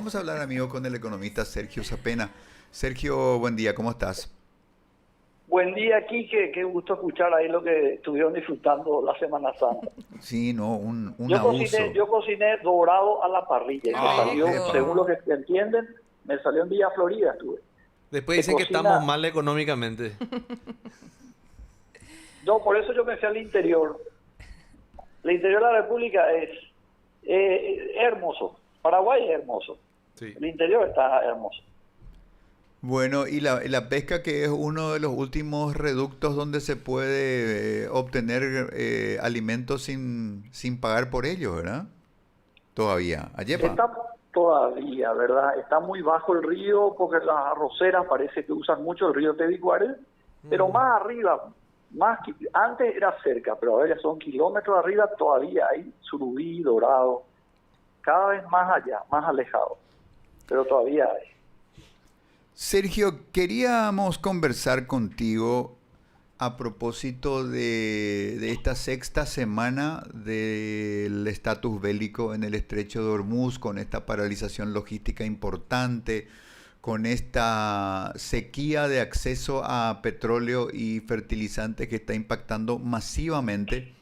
Vamos a hablar, amigo, con el economista Sergio Sapena. Sergio, buen día, ¿cómo estás? Buen día, Quique. Qué gusto escuchar ahí lo que estuvieron disfrutando la Semana Santa. Sí, no, un Yo cociné, abuso. yo cociné dorado a la parrilla y Qué me salió, según lo Epa. rico. que entienden, me salió en Villa Florida, estuve. Después Se dicen que estamos cocina, mal económicamente. no, por eso yo me fui al interior. El interior de la República es hermoso. Paraguay es hermoso. Sí. El interior está hermoso. Bueno, y la pesca, que es uno de los últimos reductos donde se puede obtener alimentos sin pagar por ellos, ¿verdad? Todavía. Ayepa. Está todavía, ¿verdad? Está muy bajo el río porque las arroceras parece que usan mucho el río Tebicuarel, pero más arriba, antes era cerca, pero ahora ya son kilómetros arriba, todavía hay surubí, dorado, cada vez más allá, más alejado, pero todavía hay. Sergio, queríamos conversar contigo a propósito de esta sexta semana del estatus bélico en el estrecho de Hormuz, con esta paralización logística importante, con esta sequía de acceso a petróleo y fertilizantes que está impactando masivamente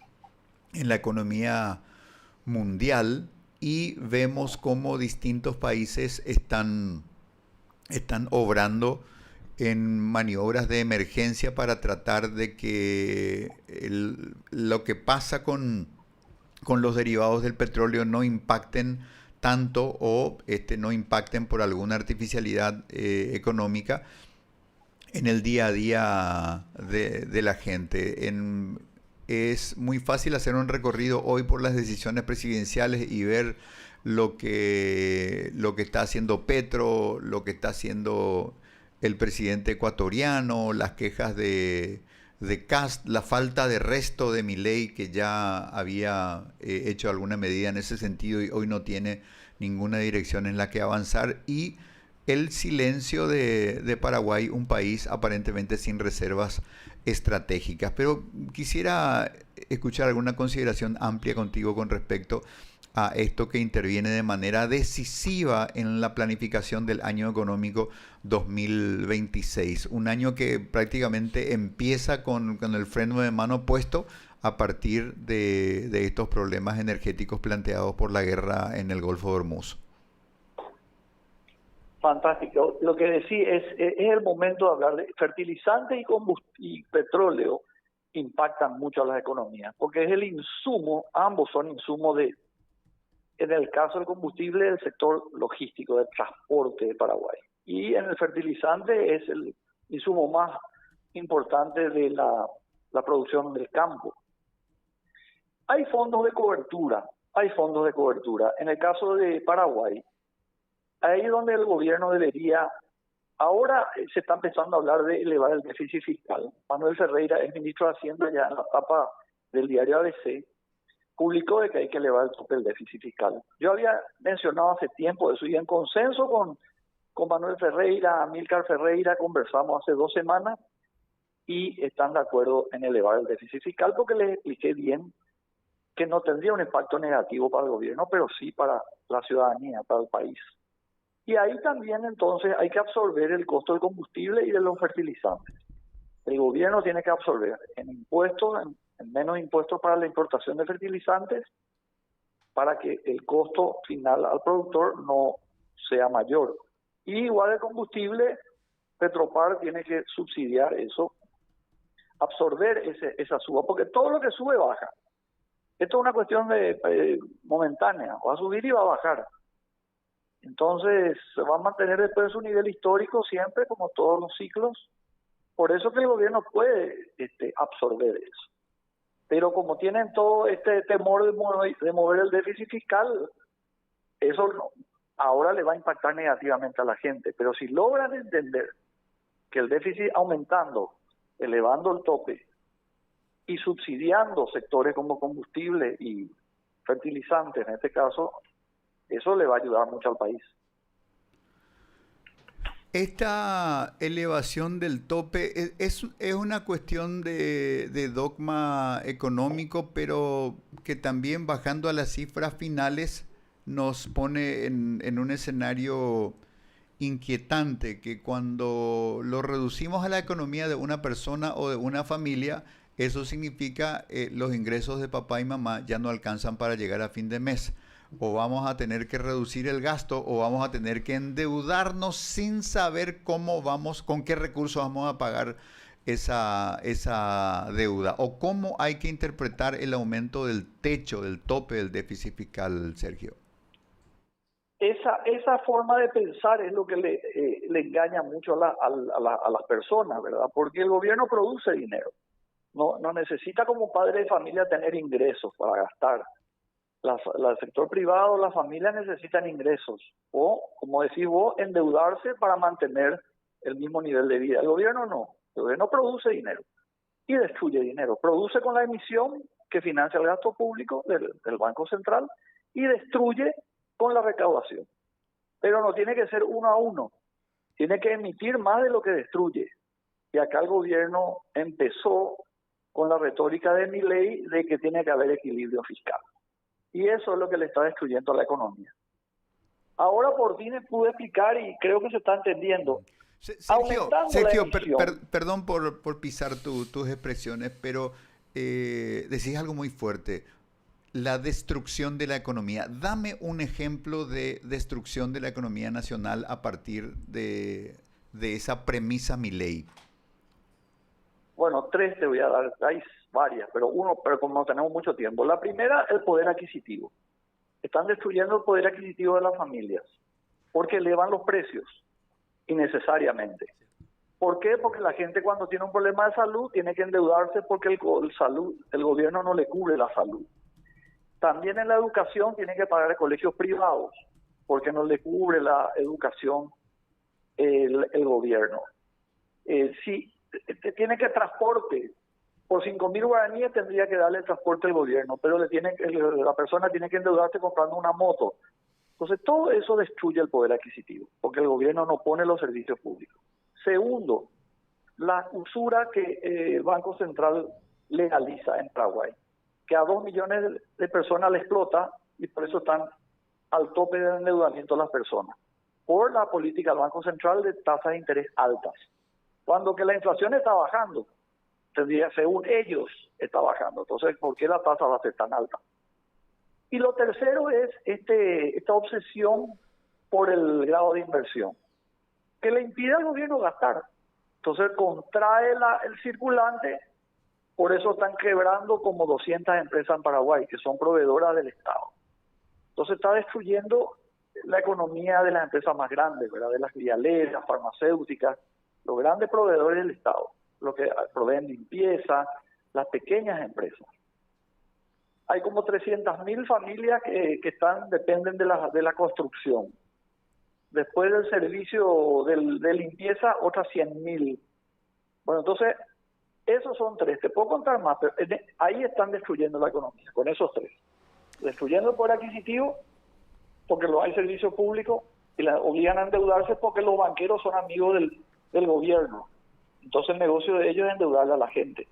en la economía mundial, y vemos cómo distintos países están obrando en maniobras de emergencia para tratar de que lo que pasa con los derivados del petróleo no impacten tanto, o no impacten por alguna artificialidad económica en el día a día de la gente. Es muy fácil hacer un recorrido hoy por las decisiones presidenciales y ver lo que está haciendo Petro, lo que está haciendo el presidente ecuatoriano, las quejas de Kast, la falta de resto de Milei, que ya había hecho alguna medida en ese sentido y hoy no tiene ninguna dirección en la que avanzar, y el silencio de Paraguay, un país aparentemente sin reservas estratégicas. Pero quisiera escuchar alguna consideración amplia contigo con respecto a esto que interviene de manera decisiva en la planificación del año económico 2026. Un año que prácticamente empieza con el freno de mano puesto a partir de estos problemas energéticos planteados por la guerra en el Golfo de Hormuz. Fantástico. Lo que decía es el momento de hablar de fertilizantes y petróleo impactan mucho a las economías, porque es el insumo, ambos son insumos en el caso del combustible, del sector logístico, del transporte de Paraguay. Y en el fertilizante es el insumo más importante de la producción del campo. Hay fondos de cobertura, hay fondos de cobertura. En el caso de Paraguay, ahí es donde el gobierno debería, ahora se está empezando a hablar de elevar el déficit fiscal. Manuel Ferreira es ministro de Hacienda, ya en la etapa del diario ABC, publicó de que hay que elevar el tope del déficit fiscal. Yo había mencionado hace tiempo eso, y en consenso con Manuel Ferreira, Amílcar Ferreira, conversamos hace 2 semanas y están de acuerdo en elevar el déficit fiscal, porque les expliqué bien que no tendría un impacto negativo para el gobierno, pero sí para la ciudadanía, para el país. Y ahí también entonces hay que absorber el costo del combustible y de los fertilizantes. El gobierno tiene que absorber en impuestos, en menos impuestos para la importación de fertilizantes, para que el costo final al productor no sea mayor. Y igual el combustible, Petropar tiene que subsidiar eso, absorber esa suba, porque todo lo que sube baja. Esto es una cuestión momentánea, va a subir y va a bajar. Entonces se va a mantener después su nivel histórico siempre, como todos los ciclos. Por eso que el gobierno puede absorber eso. Pero como tienen todo este temor de mover el déficit fiscal, eso ahora le va a impactar negativamente a la gente. Pero si logran entender que el déficit aumentando, elevando el tope y subsidiando sectores como combustible y fertilizantes, en este caso, eso le va a ayudar mucho al país. Esta elevación del tope es una cuestión de dogma económico, pero que también, bajando a las cifras finales, nos pone en un escenario inquietante, que cuando lo reducimos a la economía de una persona o de una familia, eso significa los ingresos de papá y mamá ya no alcanzan para llegar a fin de mes. O vamos a tener que reducir el gasto o vamos a tener que endeudarnos sin saber cómo vamos, con qué recursos vamos a pagar esa deuda. O cómo hay que interpretar el aumento del techo, del tope del déficit fiscal, Sergio. Esa forma de pensar es lo que le engaña mucho a las personas, ¿verdad? Porque el gobierno produce dinero. No necesita como padre de familia tener ingresos para gastar. El sector privado, las familias necesitan ingresos. O, como decís vos, endeudarse para mantener el mismo nivel de vida. El gobierno no. El gobierno produce dinero y destruye dinero. Produce con la emisión que financia el gasto público del Banco Central y destruye con la recaudación. Pero no tiene que ser uno a uno. Tiene que emitir más de lo que destruye. Y acá el gobierno empezó con la retórica de Milei de que tiene que haber equilibrio fiscal. Y eso es lo que le está destruyendo a la economía. Ahora por fin pude explicar y creo que se está entendiendo. Sergio, perdón por pisar tus expresiones, pero decís algo muy fuerte. La destrucción de la economía. Dame un ejemplo de destrucción de la economía nacional a partir de esa premisa Milei. Bueno, 3 te voy a dar, hay varias, pero como no tenemos mucho tiempo. La primera, el poder adquisitivo. Están destruyendo el poder adquisitivo de las familias porque elevan los precios innecesariamente. ¿Por qué? Porque la gente cuando tiene un problema de salud tiene que endeudarse porque el gobierno no le cubre la salud. También en la educación tiene que pagar colegios privados porque no le cubre la educación el gobierno. Si tiene que transporte, por 5.000 guaraníes tendría que darle el transporte al gobierno, pero la persona tiene que endeudarse comprando una moto. Entonces todo eso destruye el poder adquisitivo porque el gobierno no pone los servicios públicos. Segundo, la usura que el Banco Central legaliza en Paraguay, que a 2 millones de personas le explota y por eso están al tope de endeudamiento las personas, por la política del Banco Central de tasas de interés altas. Cuando que la inflación está bajando, según ellos, está bajando. Entonces, ¿por qué la tasa va a ser tan alta? Y lo tercero es esta obsesión por el grado de inversión, que le impide al gobierno gastar. Entonces, contrae el circulante. Por eso están quebrando como 200 empresas en Paraguay, que son proveedoras del Estado. Entonces está destruyendo la economía de las empresas más grandes, ¿verdad? De las vialeras, farmacéuticas, los grandes proveedores del Estado, los que proveen limpieza, las pequeñas empresas. Hay como 300.000 familias que dependen de la construcción. Después del servicio de limpieza, otras 100.000. Bueno, entonces esos son 3, te puedo contar más, pero ahí están destruyendo la economía, con esos 3. Destruyendo el poder adquisitivo, porque no hay servicio público, y la obligan a endeudarse porque los banqueros son amigos del gobierno. Entonces el negocio de ellos es endeudarle a la gente.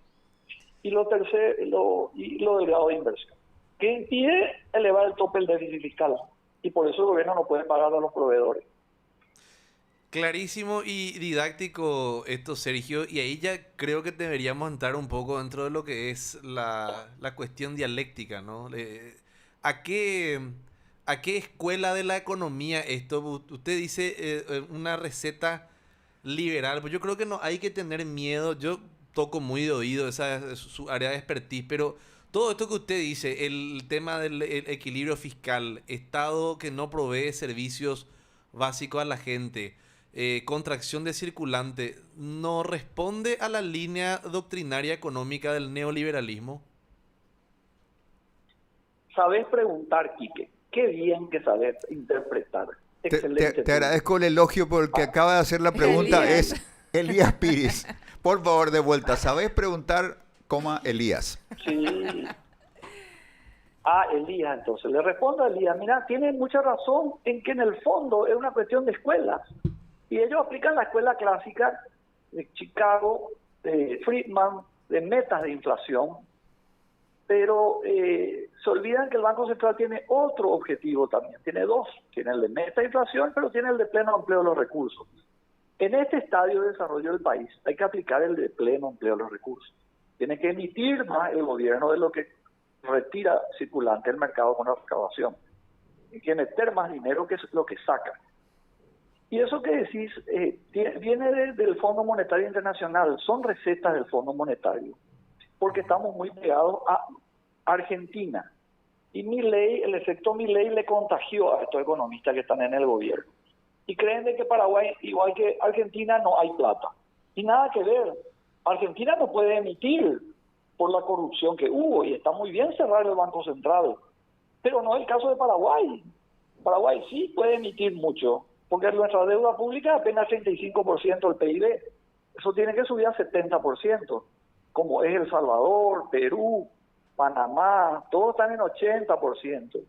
Y lo tercero, lo del grado de inversión, que impide elevar el tope del déficit fiscal, y por eso el gobierno no puede pagar a los proveedores. Clarísimo y didáctico esto, Sergio, y ahí ya creo que deberíamos entrar un poco dentro de lo que es la cuestión dialéctica, ¿no? ¿A qué escuela de la economía esto? Usted dice una receta liberal, pues yo creo que no hay que tener miedo. Yo toco muy de oído, esa es su área de expertise, pero todo esto que usted dice, el tema del equilibrio fiscal, Estado que no provee servicios básicos a la gente, contracción de circulante, ¿no responde a la línea doctrinaria económica del neoliberalismo? Sabés preguntar, Quique. Qué bien que sabés interpretar. Excelente. Te agradezco el elogio porque acaba de hacer la pregunta. Es Elías Piris. Por favor, de vuelta. ¿Sabés preguntar, Elías? Sí. Elías, entonces. Le respondo a Elías. Mira, tiene mucha razón en que en el fondo es una cuestión de escuelas. Y ellos aplican la escuela clásica de Chicago, de Friedman, de metas de inflación, pero se olvidan que el Banco Central tiene otro objetivo también, tiene dos, tiene el de meta inflación, pero tiene el de pleno empleo de los recursos. En este estadio de desarrollo del país hay que aplicar el de pleno empleo de los recursos. Tiene que emitir más el gobierno de lo que retira circulante el mercado con la recaudación. Hay que meter más dinero que es lo que saca. Y eso que decís viene del Fondo Monetario Internacional, son recetas del Fondo Monetario, porque estamos muy pegados a Argentina. Y Milei, el efecto Milei le contagió a estos economistas que están en el gobierno. Y creen de que Paraguay, igual que Argentina, no hay plata. Y nada que ver. Argentina no puede emitir por la corrupción que hubo, y está muy bien cerrar el Banco Central. Pero no es el caso de Paraguay. Paraguay sí puede emitir mucho, porque nuestra deuda pública es apenas 35% del PIB. Eso tiene que subir a 70%, como es El Salvador, Perú, Panamá, todos están en 80%,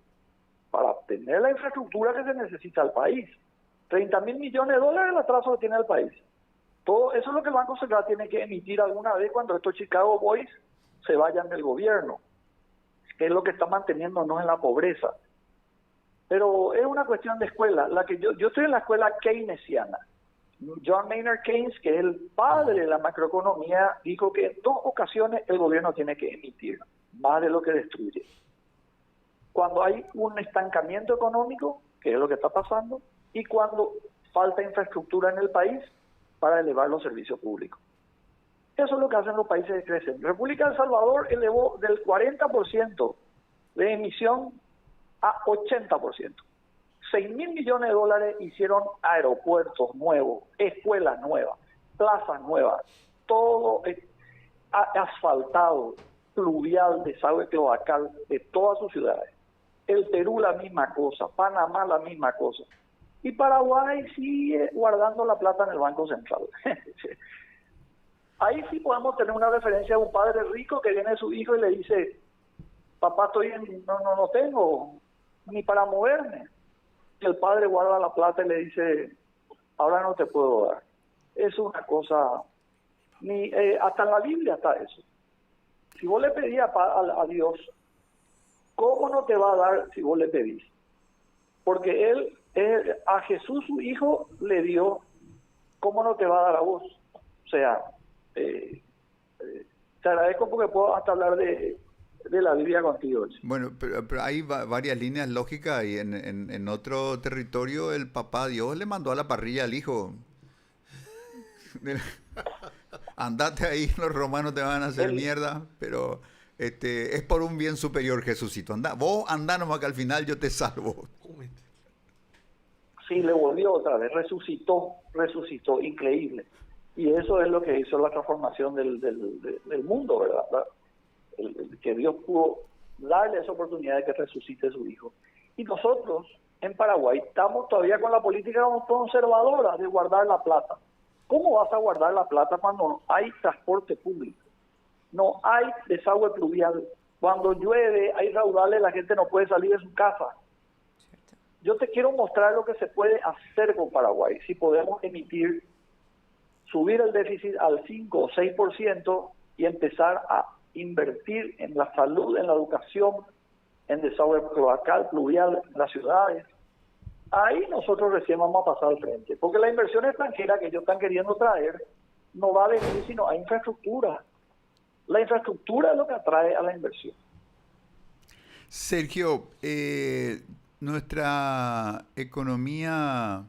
para tener la infraestructura que se necesita al país. 30.000 millones de dólares el atraso que tiene el país. Todo eso es lo que el Banco Central tiene que emitir alguna vez cuando estos Chicago Boys se vayan del gobierno, que es lo que está manteniéndonos en la pobreza. Pero es una cuestión de escuela. Yo estoy en la escuela keynesiana. John Maynard Keynes, que es el padre de la macroeconomía, dijo que en 2 ocasiones el gobierno tiene que emitir más de lo que destruye. Cuando hay un estancamiento económico, que es lo que está pasando, y cuando falta infraestructura en el país para elevar los servicios públicos. Eso es lo que hacen los países que crecen. República de El Salvador elevó del 40% de emisión a 80%. 6.000 millones de dólares hicieron aeropuertos nuevos, escuelas nuevas, plazas nuevas, todo asfaltado, pluvial, desagüe cloacal de todas sus ciudades. El Perú la misma cosa, Panamá la misma cosa. Y Paraguay sigue guardando la plata en el Banco Central. Ahí sí podemos tener una referencia de un padre rico que viene a su hijo y le dice, papá, no tengo ni para moverme. Y el padre guarda la plata y le dice, ahora no te puedo dar. Es una cosa, hasta en la Biblia está eso. Si vos le pedías a Dios, ¿cómo no te va a dar si vos le pedís? Porque él a Jesús su hijo le dio, ¿cómo no te va a dar a vos? O sea, te agradezco porque puedo hasta hablar de la Biblia contigo. Bueno, pero hay varias líneas lógicas y en otro territorio el papá Dios le mandó a la parrilla al hijo. Andate ahí, los romanos te van a hacer mierda, pero es por un bien superior, Jesucito. Vos andá nomás que al final yo te salvo. Sí, le volvió otra vez, resucitó, increíble. Y eso es lo que hizo la transformación del mundo, ¿verdad? Que Dios pudo darle esa oportunidad de que resucite su hijo. Y nosotros, en Paraguay, estamos todavía con la política conservadora de guardar la plata. ¿Cómo vas a guardar la plata cuando no hay transporte público? No hay desagüe pluvial. Cuando llueve, hay raudales, la gente no puede salir de su casa. Yo te quiero mostrar lo que se puede hacer con Paraguay. Si podemos subir el déficit al 5 o 6% y empezar a invertir en la salud, en la educación, en desagüe cloacal, pluvial, en las ciudades. Ahí nosotros recién vamos a pasar al frente. Porque la inversión extranjera que ellos están queriendo traer no va a venir sino a infraestructura. La infraestructura es lo que atrae a la inversión. Sergio, nuestra economía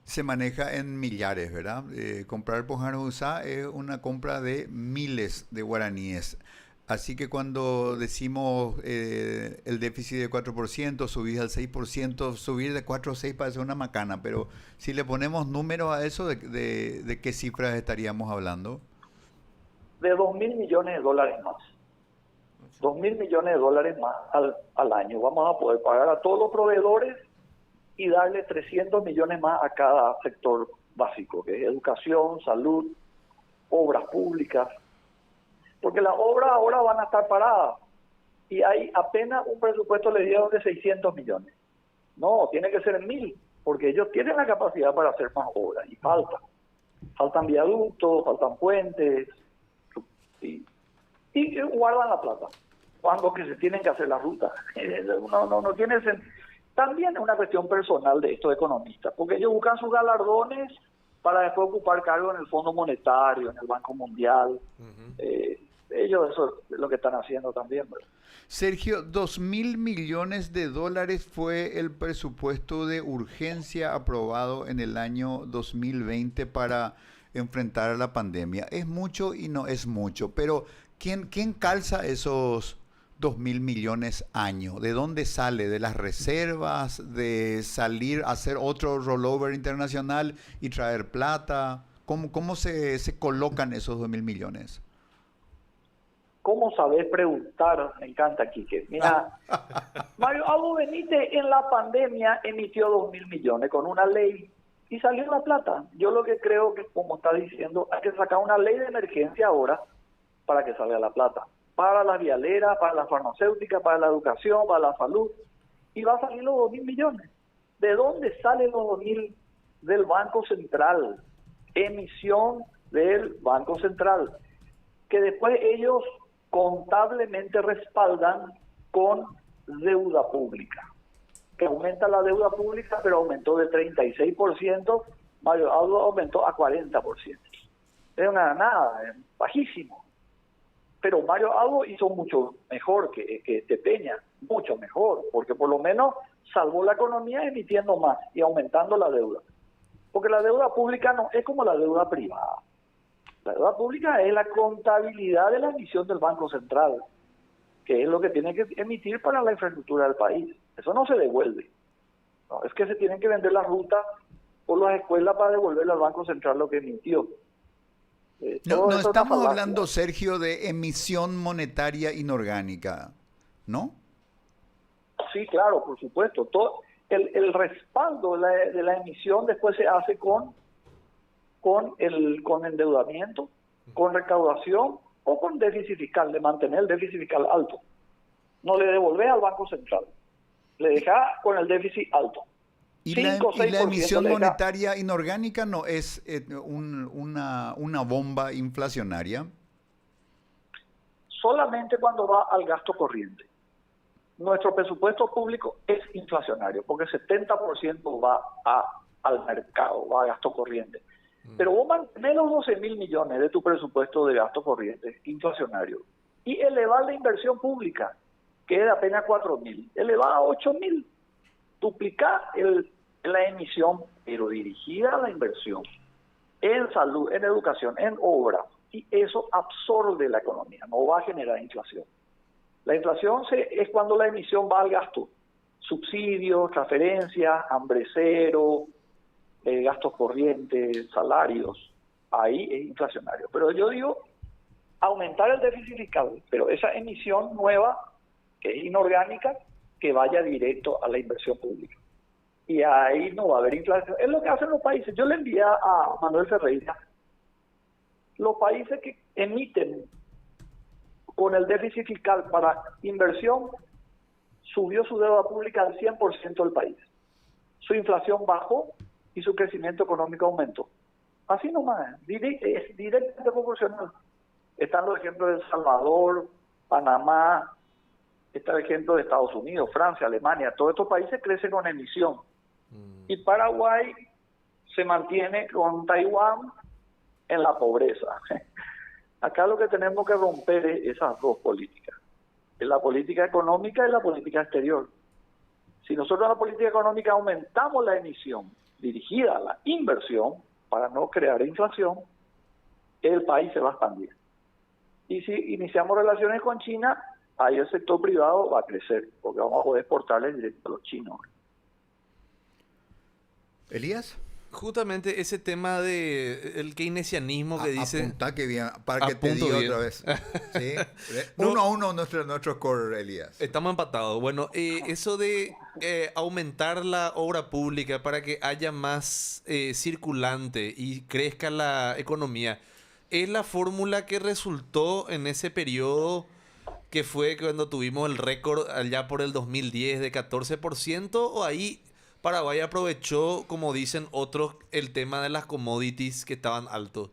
se maneja en millares, ¿verdad? Comprar Pojaruzá es una compra de miles de guaraníes. Así que cuando decimos el déficit de 4%, subir al 6%, subir de 4 a 6 parece una macana, pero si le ponemos números a eso, ¿de qué cifras estaríamos hablando? De 2.000 millones de dólares más. 2.000 millones de dólares más al año. Vamos a poder pagar a todos los proveedores y darle 300 millones más a cada sector básico, que es educación, salud, obras públicas. Porque las obras ahora van a estar paradas y hay apenas un presupuesto le dieron de 600 millones. No, tiene que ser 1.000, porque ellos tienen la capacidad para hacer más obras y faltan viaductos, faltan puentes y y guardan la plata cuando que se tienen que hacer la ruta. No tiene sentido. También es una cuestión personal de estos economistas, porque ellos buscan sus galardones para después ocupar cargo en el Fondo Monetario, en el Banco Mundial. Ellos eso es lo que están haciendo también, ¿verdad? Sergio, 2.000 millones de dólares fue el presupuesto de urgencia aprobado en el año 2020 para enfrentar a la pandemia. Es mucho y no es mucho, pero ¿quién calza esos 2.000 millones año? ¿De dónde sale? ¿De las reservas? ¿De salir a hacer otro rollover internacional y traer plata? ¿Cómo se colocan esos 2.000 millones? ¿Cómo sabés preguntar? Me encanta, Quique. Mira, Mario Aldo Benítez en la pandemia emitió 2.000 millones con una ley y salió la plata. Yo lo que creo que, como está diciendo, hay que sacar una ley de emergencia ahora para que salga la plata. Para la vialera, para la farmacéutica, para la educación, para la salud. Y va a salir los 2.000 millones. ¿De dónde salen los 2.000? Del Banco Central. Emisión del Banco Central. Que después ellos contablemente respaldan con deuda pública, que aumenta la deuda pública, pero aumentó de 36%, Mario Aldo aumentó a 40%. Es nada, es bajísimo. Pero Mario Aldo hizo mucho mejor que Peña, mucho mejor, porque por lo menos salvó la economía emitiendo más y aumentando la deuda. Porque la deuda pública no es como la deuda privada. La deuda pública es la contabilidad de la emisión del Banco Central, que es lo que tiene que emitir para la infraestructura del país. Eso no se devuelve. No, es que se tienen que vender las rutas por las escuelas para devolverle al Banco Central lo que emitió. No estamos hablando, Sergio, de emisión monetaria inorgánica, ¿no? Sí, claro, por supuesto. Todo el respaldo de la emisión después se hace con endeudamiento, con recaudación o con déficit fiscal, de mantener el déficit fiscal alto. No le devolvés al Banco Central, le dejás con el déficit alto. ¿Y la emisión monetaria inorgánica no es una bomba inflacionaria? Solamente cuando va al gasto corriente. Nuestro presupuesto público es inflacionario, porque el 70% va al mercado, va a gasto corriente. Pero vos mantenés los 12.000 millones de tu presupuesto de gasto corriente inflacionario y elevar la inversión pública, que es de apenas 4.000, elevar a 8.000, duplicar la emisión, pero dirigida a la inversión en salud, en educación, en obra, y eso absorbe la economía, no va a generar inflación. La inflación es cuando la emisión va al gasto, subsidios, transferencias, hambre cero, gastos corrientes, salarios, ahí es inflacionario. Pero yo digo, aumentar el déficit fiscal, pero esa emisión nueva, que es inorgánica, que vaya directo a la inversión pública. Y ahí no va a haber inflación. Es lo que hacen los países. Yo le envié a Manuel Ferreira, los países que emiten con el déficit fiscal para inversión, subió su deuda pública al 100% del país. Su inflación bajó y su crecimiento económico aumentó. Así nomás, es directamente proporcional. Están los ejemplos de El Salvador, Panamá, está el ejemplo de Estados Unidos, Francia, Alemania, todos estos países crecen con emisión. Y Paraguay se mantiene con Taiwán en la pobreza. Acá lo que tenemos que romper es esas dos políticas, es la política económica y la política exterior. Si nosotros en la política económica aumentamos la emisión dirigida a la inversión para no crear inflación, el país se va a expandir. Y si iniciamos relaciones con China, ahí el sector privado va a crecer, porque vamos a poder exportarles directo a los chinos. ¿Elías? Justamente ese tema de el keynesianismo que dice... Apunta que bien, para que te diga otra vez. ¿Sí? No, 1-1 nuestro score, Elías. Estamos empatados. Bueno, eso de aumentar la obra pública para que haya más circulante y crezca la economía, ¿es la fórmula que resultó en ese periodo que fue cuando tuvimos el récord allá por el 2010 de 14%? ¿O ahí Paraguay aprovechó, como dicen otros, el tema de las commodities que estaban altos?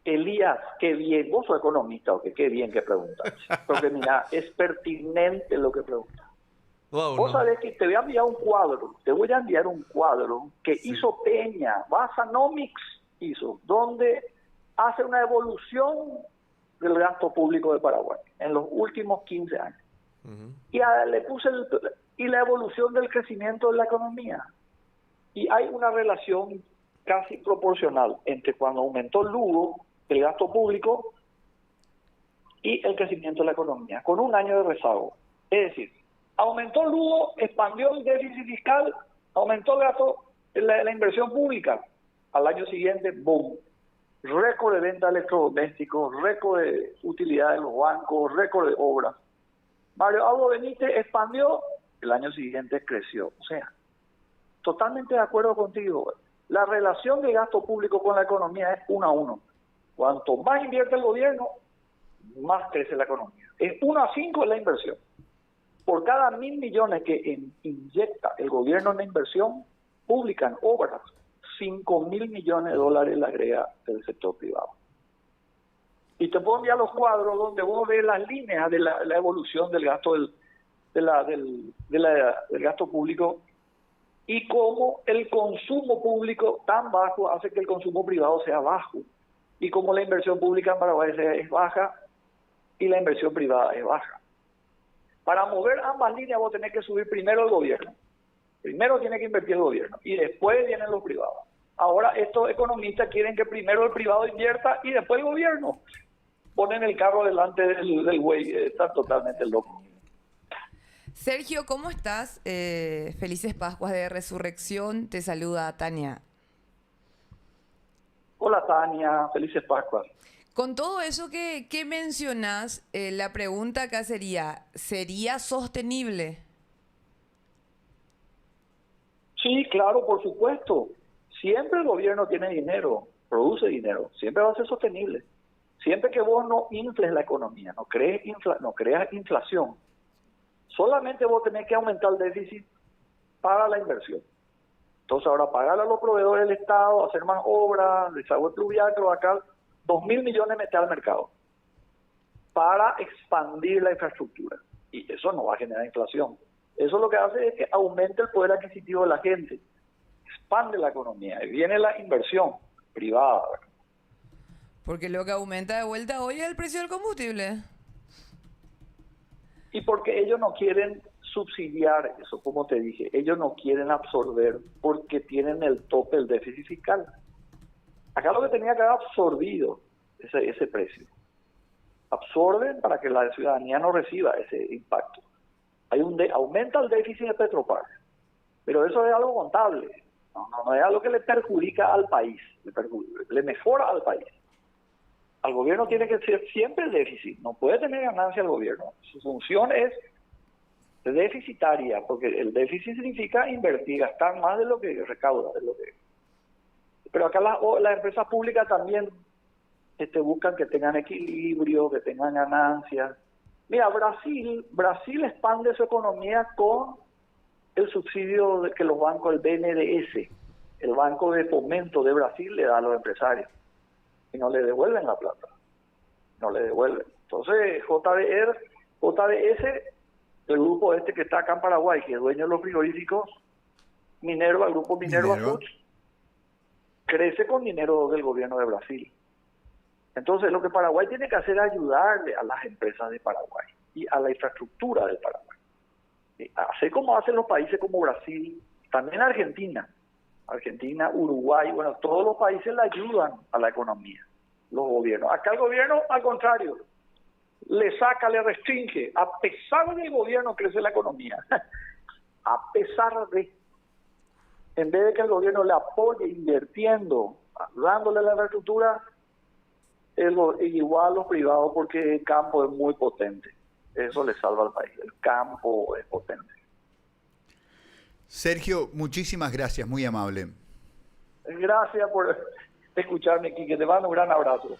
Elías, qué bien, vos sos economista, o qué bien que preguntas. Porque mira, es pertinente lo que preguntas. Wow, Vos no. sabés que te voy a enviar un cuadro que Sí. hizo Peña, Basanomics hizo, donde hace una evolución del gasto público de Paraguay en los últimos 15 años. Ujú. Y le puse y la evolución del crecimiento de la economía. Y hay una relación casi proporcional entre cuando aumentó el Lugo, el gasto público, y el crecimiento de la economía, con un año de rezago. Es decir, aumentó el Lugo, expandió el déficit fiscal, aumentó el gasto, la inversión pública. Al año siguiente, boom, récord de venta de electrodomésticos, récord de utilidad de los bancos, récord de obras. Mario Aldo Benítez expandió, el año siguiente creció. O sea, totalmente de acuerdo contigo. La relación de gasto público con la economía es 1 a 1. Cuanto más invierte el gobierno, más crece la economía. Es 1 a 5 la inversión. Por cada 1.000 millones que inyecta el gobierno en la inversión pública, en obras, 5.000 millones de dólares le agrega el sector privado. Y te puedo enviar los cuadros donde vos ves las líneas de la evolución del gasto del gasto público y cómo el consumo público tan bajo hace que el consumo privado sea bajo, y cómo la inversión pública en Paraguay es baja y la inversión privada es baja. Para mover ambas líneas vos tenés que subir primero el gobierno. Primero tiene que invertir el gobierno y después vienen los privados. Ahora estos economistas quieren que primero el privado invierta y después el gobierno. Ponen el carro delante del güey. Está totalmente loco. Sergio, ¿cómo estás? Felices Pascuas de Resurrección. Te saluda Tania. Hola Tania, felices Pascuas. Con todo eso que mencionás, la pregunta acá ¿sería sostenible? Sí, claro, por supuesto. Siempre el gobierno tiene dinero, produce dinero, siempre va a ser sostenible. Siempre que vos no infles la economía, no creas inflación, solamente vos tenés que aumentar el déficit para la inversión. Entonces ahora pagarle a los proveedores del Estado, hacer más obras, desagüe pluvial, cloacal, 2.000 millones meter al mercado para expandir la infraestructura. Y eso no va a generar inflación. Eso lo que hace es que aumente el poder adquisitivo de la gente, expande la economía y viene la inversión privada. Porque lo que aumenta de vuelta hoy es el precio del combustible. Y porque ellos no quieren subsidiar eso, como te dije, ellos no quieren absorber porque tienen el tope del déficit fiscal. Acá lo que tenía que haber absorbido ese precio. Absorben para que la ciudadanía no reciba ese impacto. Aumenta el déficit de Petropar, pero eso es algo contable. No es algo que le perjudica al país, le mejora al país. Al gobierno tiene que ser siempre el déficit, no puede tener ganancia el gobierno. Su función es deficitaria, porque el déficit significa invertir, gastar más de lo que recauda. Pero acá las empresas públicas también buscan que tengan equilibrio, que tengan ganancias. Mira, Brasil expande su economía con el subsidio que los bancos, el BNDES, el Banco de Fomento de Brasil, le da a los empresarios. Y no le devuelven la plata. No le devuelven. Entonces, JBS, el grupo que está acá en Paraguay, que es dueño de los frigoríficos, Minerva, el grupo Minerva Foods, crece con dinero del gobierno de Brasil. Entonces, lo que Paraguay tiene que hacer es ayudarle a las empresas de Paraguay y a la infraestructura de Paraguay. Hacer como hacen los países como Brasil, también Argentina, Uruguay, bueno, todos los países le ayudan a la economía, los gobiernos. Acá el gobierno, al contrario, le saca, le restringe. A pesar del gobierno crece la economía. A pesar de, en vez de que el gobierno le apoye invirtiendo, dándole la infraestructura, igual los privados, porque el campo es muy potente. Eso le salva al país. El campo es potente. Sergio, muchísimas gracias, muy amable. Gracias por escucharme, Quique. Te mando un gran abrazo.